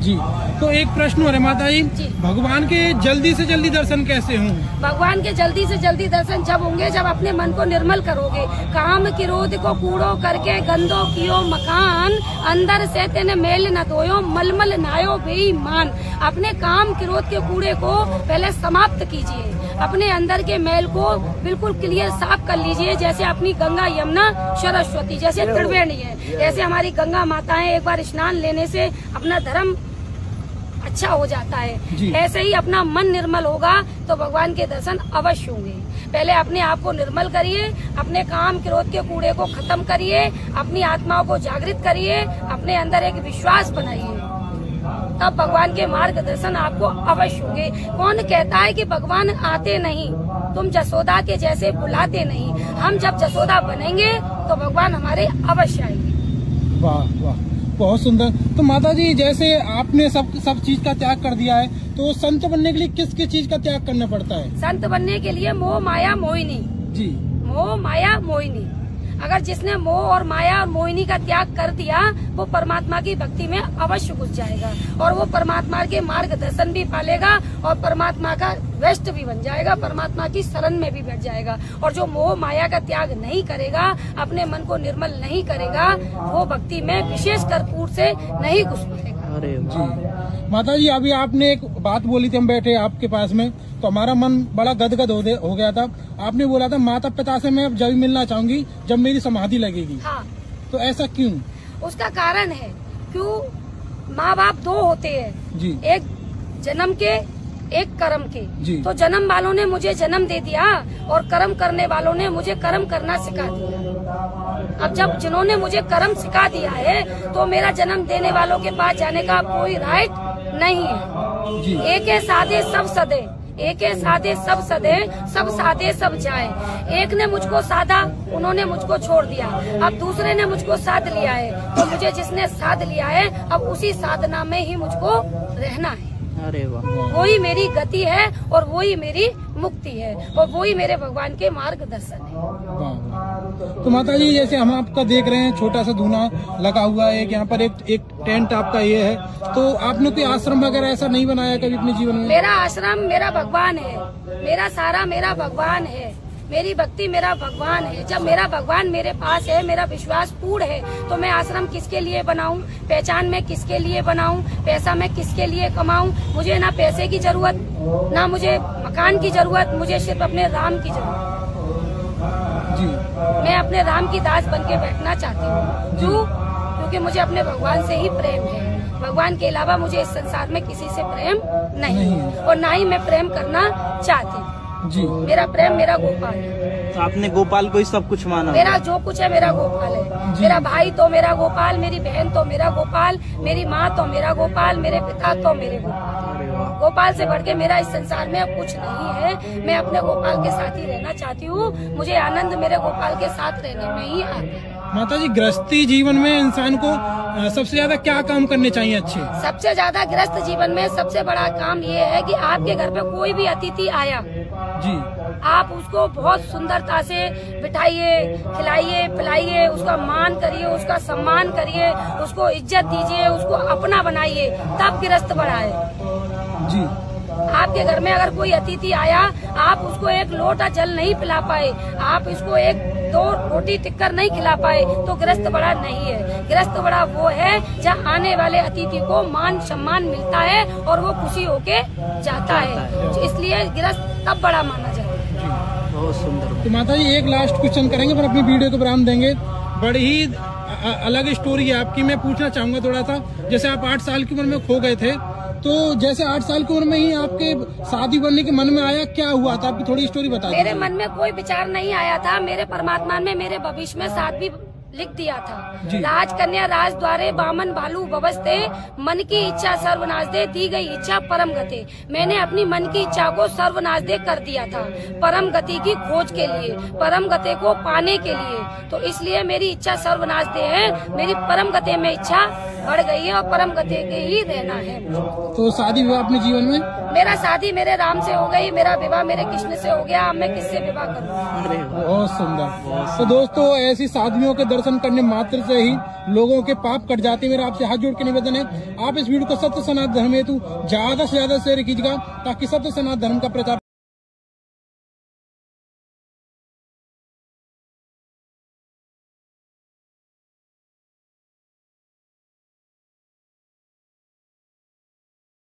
जी। तो एक प्रश्न हो रहा है माता जी, भगवान के जल्दी से जल्दी दर्शन कैसे हों? भगवान के जल्दी से जल्दी दर्शन जब होंगे जब अपने मन को निर्मल करोगे। काम क्रोध को कूड़ो करके गंदो कियो मकान, अंदर से तेने मेल न धोयो मलमल नायो बेईमान। अपने काम क्रोध के कूड़े को पहले समाप्त कीजिए, अपने अंदर के मैल को बिल्कुल क्लियर साफ कर लीजिए। जैसे अपनी गंगा यमुना सरस्वती जैसे त्रिवेणी है, ऐसे हमारी गंगा माताएं एक बार स्नान लेने से अपना धर्म अच्छा हो जाता है। ऐसे ही अपना मन निर्मल होगा तो भगवान के दर्शन अवश्य होंगे। पहले अपने आप को निर्मल करिए, अपने काम क्रोध के कूड़े को खत्म करिए, अपनी आत्माओं को जागृत करिए, अपने अंदर एक विश्वास बनाइए, तब भगवान के मार्गदर्शन आपको अवश्य होंगे। कौन कहता है कि भगवान आते नहीं, तुम जसोदा के जैसे बुलाते नहीं। हम जब जसोदा बनेंगे तो भगवान हमारे अवश्य आएंगे। वाह वाह, बहुत सुंदर। तो माता जी जैसे आपने सब चीज का त्याग कर दिया है, तो संत बनने के लिए किस किस चीज का त्याग करना पड़ता है? संत बनने के लिए मोह माया मोहिनी जी, मोह माया मोहिनी। अगर जिसने मोह और माया और मोहिनी का त्याग कर दिया वो परमात्मा की भक्ति में अवश्य घुस जाएगा और वो परमात्मा के मार्गदर्शन भी पालेगा और परमात्मा का वेस्ट भी बन जाएगा, परमात्मा की शरण में भी बैठ जाएगा। और जो मोह माया का त्याग नहीं करेगा, अपने मन को निर्मल नहीं करेगा, वो भक्ति में विशेष कर्पूर से नहीं घुस पाएगा। अरे जी माता जी, अभी आपने एक बात बोली थी, हम बैठे आपके पास में तो हमारा मन बड़ा गदगद हो गया था। आपने बोला था माता पिता से मैं जब मिलना चाहूंगी जब मेरी समाधि लगेगी। हाँ। तो ऐसा क्यों? उसका कारण है क्यों माँ बाप दो होते हैं जी, एक जन्म के एक कर्म के जी। तो जन्म वालों ने मुझे जन्म दे दिया और कर्म करने वालों ने मुझे कर्म करना सिखा दिया। अब जब जिन्होंने मुझे कर्म सिखा दिया है तो मेरा जन्म देने वालों के पास जाने का कोई राइट नहीं है जी। एक है साधे सब सदे, एक है साधे सब सदे, सब साधे सब जाए। एक ने मुझको साधा, उन्होंने मुझको छोड़ दिया, अब दूसरे ने मुझको साध लिया है। तो मुझे जिसने साध लिया है अब उसी साधना में ही मुझको रहना है। अरे वाह, वही मेरी गति है और वही मेरी मुक्ति है और वही मेरे भगवान के मार्गदर्शन है। तो माता जी जैसे हम आपका देख रहे हैं, छोटा सा धूना लगा हुआ है, यहाँ पर एक टेंट आपका ये है, तो आपने कोई आश्रम वगैरह ऐसा नहीं बनाया कभी अपने जीवन में? मेरा आश्रम मेरा भगवान है, मेरा सारा मेरा भगवान है, मेरी भक्ति मेरा भगवान है। जब मेरा भगवान मेरे पास है, मेरा विश्वास पूर्ण है, तो मैं आश्रम किसके लिए बनाऊं, पहचान मैं किसके लिए बनाऊं, पैसा मैं किसके लिए कमाऊं? मुझे ना पैसे की जरूरत, ना मुझे मकान की जरूरत, मुझे सिर्फ अपने राम की जरूरत जी। मैं अपने राम की दास बन के बैठना चाहती हूँ। क्यों? क्योंकि मुझे अपने भगवान से ही प्रेम है। भगवान के अलावा मुझे इस संसार में किसी से प्रेम नहीं और ना ही मैं प्रेम करना चाहती जी। मेरा प्रेम मेरा गोपाल है। तो आपने गोपाल को ही सब कुछ माना? मेरा जो कुछ है मेरा गोपाल है। मेरा भाई तो मेरा गोपाल, मेरी बहन तो मेरा गोपाल, मेरी माँ तो मेरा गोपाल, मेरे पिता तो मेरे गोपाल। गोपाल से बढ़ के मेरा इस संसार में अब कुछ नहीं है। मैं अपने गोपाल के साथ ही रहना चाहती हूँ। मुझे आनंद मेरे गोपाल के साथ रहने में ही आता है। माता जी गृहस्थी जीवन में इंसान को सबसे ज्यादा क्या काम करने चाहिए अच्छे? सबसे ज्यादा गृहस्थ जीवन में सबसे बड़ा काम ये है कि आपके घर पे कोई भी अतिथि आया जी, आप उसको बहुत सुंदरता से बिठाइए, खिलाइए, पिलाइए, उसका मान करिए, उसका सम्मान करिए, उसको इज्जत दीजिए, उसको अपना बनाइए, तब गृहस्थ बढ़ाए जी। आपके घर में अगर कोई अतिथि आया, आप उसको एक लोटा जल नहीं पिला पाए, आप इसको एक दो रोटी टिक्कर नहीं खिला पाए, तो गृहस्थ बड़ा नहीं है। गृहस्थ बड़ा वो है जहाँ आने वाले अतिथि को मान सम्मान मिलता है और वो खुशी होके जाता है। इसलिए गृहस्थ तब बड़ा माना जाता है। बहुत सुंदर। तो माता जी एक लास्ट क्वेश्चन करेंगे पर अपनी वीडियो को विराम देंगे। बड़ी ही अलग स्टोरी है आपकी, मैं पूछना चाहूंगा थोड़ा सा। जैसे आप 8 साल की उम्र में खो गए थे, तो जैसे 8 साल की उम्र में ही आपके शादी करने के मन में आया, क्या हुआ था? आपकी थोड़ी स्टोरी बता दीजिए। मेरे मन में कोई विचार नहीं आया था। मेरे परमात्मा ने मेरे भविष्य में शादी लिख दिया था। राजकन्या राज द्वारे बामन भालू बवस्ते, मन की इच्छा सर्वनाश दे, दी गई इच्छा परम गति। मैंने अपनी मन की इच्छा को सर्वनाश दे कर दिया था परम गति की खोज के लिए, परम गति को पाने के लिए। तो इसलिए मेरी इच्छा सर्वनाश दे है, मेरी परम गति में इच्छा बढ़ गई है और परम गति के ही रहना है। तो शादी विवाह अपने जीवन में? मेरा शादी मेरे राम से हो गई, मेरा विवाह मेरे कृष्ण से हो गया। अब मैं किससे विवाह करूँ? बहुत सुंदर। तो दोस्तों ऐसी शादियों के दर्शन दर्शन करने मात्र से ही लोगों के पाप कट जाते हैं। मेरा आपसे हाथ जोड़ के निवेदन है, आप इस वीडियो को सत्य सनातन धर्म हेतु ज्यादा से ज्यादा शेयर कीजिएगा ताकि सत्य सनातन धर्म का प्रचार